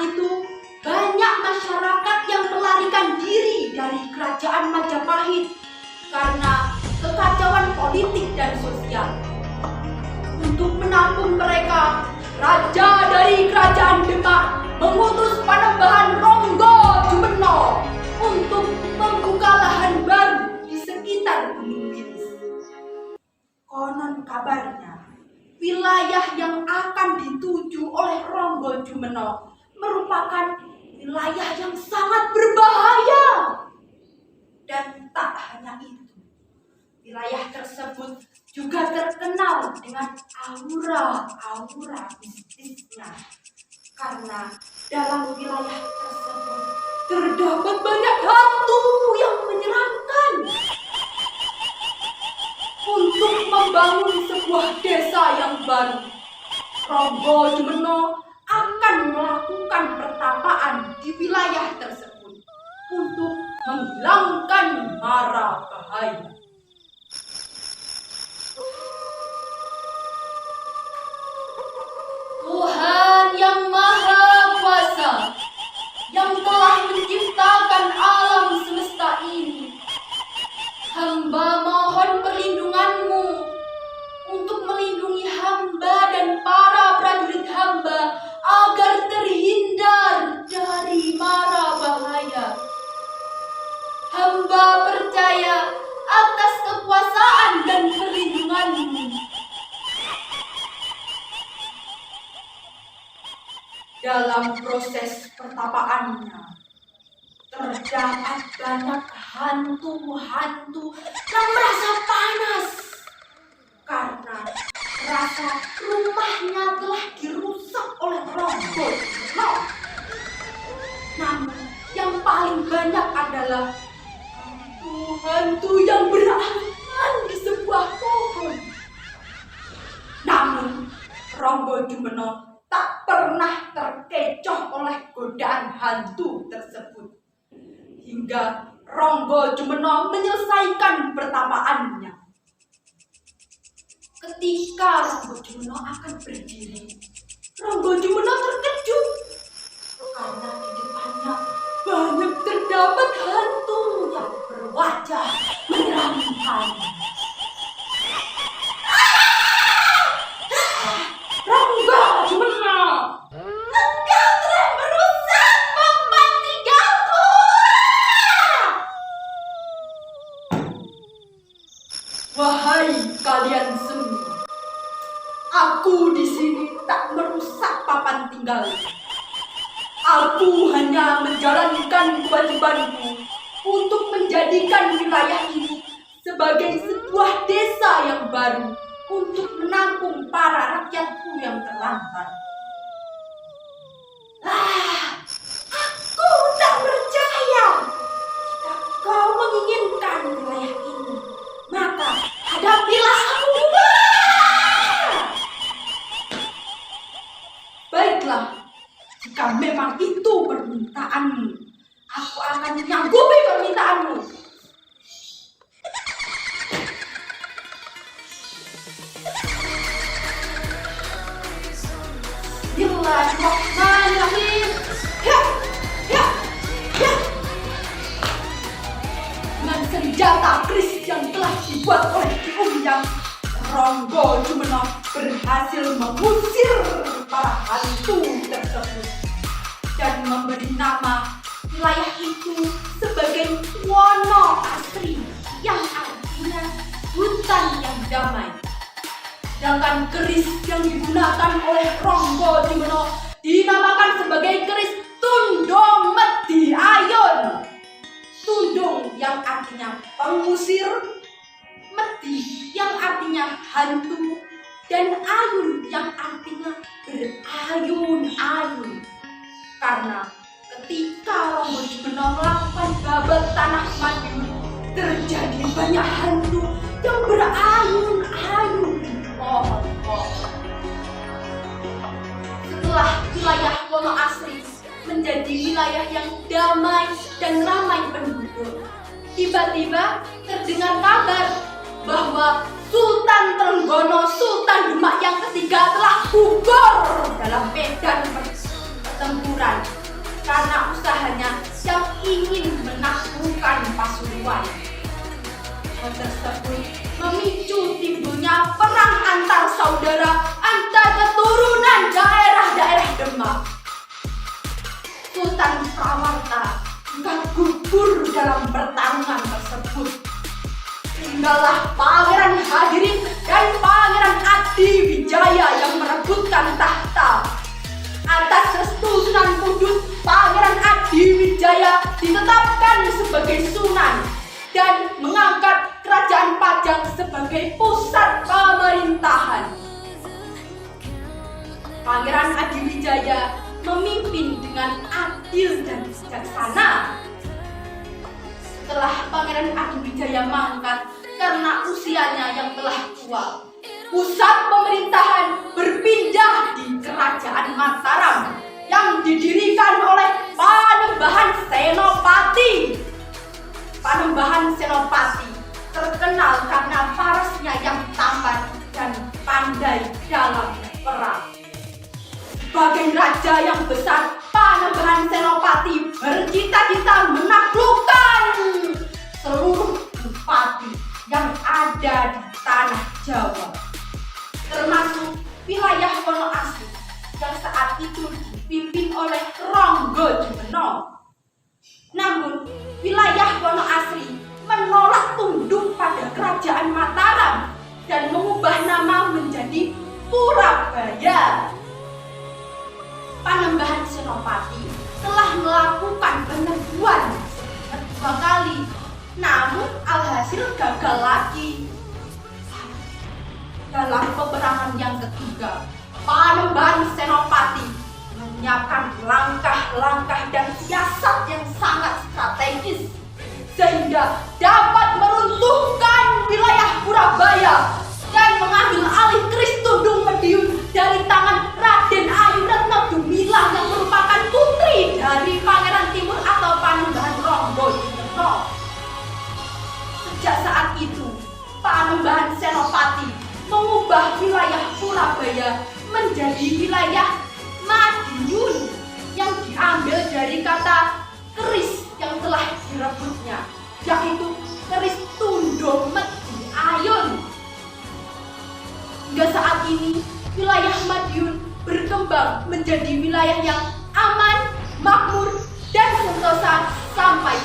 itu banyak masyarakat yang melarikan diri dari kerajaan Majapahit karena kekacauan politik dan sosial. Untuk menampung mereka, raja dari kerajaan Demak mengutus Panembahan Ronggo Jumeno untuk membuka lahan baru di sekitar Gunung Wilis. Konon kabarnya, wilayah yang akan dituju oleh Ronggo Jumeno merupakan wilayah yang sangat berbahaya. Dan tak hanya itu, wilayah tersebut juga terkenal dengan aura-aura mistisnya. Karena dalam wilayah tersebut terdapat banyak hantu yang menyeramkan. Untuk membangun sebuah desa yang baru, Ronggo Jumeno akan melakukan pertapaan di wilayah tersebut untuk menghilangkan mara bahaya. Tuhan yang Maha Kuasa, yang telah menciptakan alam semesta ini, hamba mohon perlindungan-Mu untuk melindungi hamba dan para prajurit hamba agar terhindar dari mara bahaya. Hamba percaya atas kekuasaan dan perlindungan-Mu. Dalam proses pertapaannya, terdapat banyak hantu-hantu yang merasa panas karena merasa rumahnya telah dirusak oleh Ronggo Jumeno. Namun yang paling banyak adalah hantu-hantu yang berangan di sebuah pohon. Namun Ronggo Jumeno tak pernah terkecoh oleh godaan hantu tersebut. Hingga Ronggo Jumeno menyelesaikan pertapaannya. Ketika Ronggo Jumeno akan berdiri, Ronggo Jumeno terkejut karena di depannya banyak terdapat hantu yang berwajah menyeramkan. Ronggo Jumeno, engkau telah merusak tempat tinggalku. Wahai kalian semua, aku di sini tak merusak papan tinggal. Aku hanya menjalankan kewajibanku untuk menjadikan wilayah ini sebagai sebuah desa yang baru untuk menampung para rakyatku yang terlantar. Aku tak percaya. Jika kau menginginkan wilayah ini, maka hadapilah aku juga. Baiklah, jika memang itu permintaanmu, aku akan menyanggupi permintaanmu. Bismillahirrahmanirrahim. Ya, ya, ya. Dengan senjata keris yang telah dibuat oleh Ki Ujang, Ronggo Jumeno berhasil mengusir para hantu tersebut dan memberi nama wilayah itu sebagai Wono Asri, yang artinya hutan yang damai. Sedangkan keris yang digunakan oleh Ronggo Jumeno dinamakan sebagai keris Tundong Medhi Ayun. Tundong yang artinya pengusir, Medhi yang artinya hantu, dan Ayun yang artinya berayun-ayun. Karena ketika Ronggo Jumeno melakukan babat tanah Madiun, terjadi banyak hantu yang berayun-ayun di pohon-pohon. Setelah wilayah Wono Asri menjadi wilayah yang damai dan ramai penduduk, tiba-tiba terdengar kabar bahwa Sultan Trenggono, Sultan Demak yang ketiga, telah gugur dalam medan pertempuran. pertempuran karena usahanya yang ingin menaklukkan Pasuruan. Hal tersebut memicu timbulnya perang antar saudara antar keturunan daerah-daerah Demak. Sultan Prawarta juga gugur dalam pertarungan tersebut. Tinggallah Pangeran Hadirin dan Pangeran Adiwijaya yang merebutkan tahta. Atas restu Sunan Kudus, Pangeran Adiwijaya ditetapkan sebagai Sunan dan mengangkat Kerajaan Pajang sebagai pusat pemerintahan. Pangeran Adiwijaya memimpin dengan adil dan bijaksana. Setelah Pangeran Adiwijaya mangkat karena usianya yang telah tua, pusat pemerintahan berpindah di Kerajaan Mataram yang didirikan oleh Panembahan Senopati. Panembahan Senopati terkenal karena parasnya yang tampan dan pandai dalam perang. Sebagai raja yang besar, Panembahan Senopati bercita-cita menaklukkan seluruh bupati yang ada di tanah Jawa, termasuk wilayah Wonoasri yang saat itu dipimpin oleh Ronggo Dimeno. Namun, wilayah Wonoasri menolak tunduk pada Kerajaan Mataram dan mengubah nama menjadi Purabaya. Panembahan Senopati telah melakukan peneguan dua kali, namun alhasil gagal lagi. Dalam peperangan yang ketiga, Panembahan Senopati menyiapkan langkah-langkah dan siasat yang sangat strategis sehingga dapat meruntuhkan wilayah Purabaya dan mengambil alih keris Tundung Mediun dari tangan Raden Ayu Retno Dumilah yang merupakan putri dari Pangeran Timur atau Panembahan Ronggo Dimeno. Sejak saat itu, Panembahan Senopati mengubah wilayah Purabaya menjadi wilayah Madiun yang diambil dari kata keris yang telah direbutnya, yaitu keris Tundung Mediayun. Hingga saat ini, wilayah Madiun berkembang menjadi wilayah yang aman, makmur, dan sentosa sampai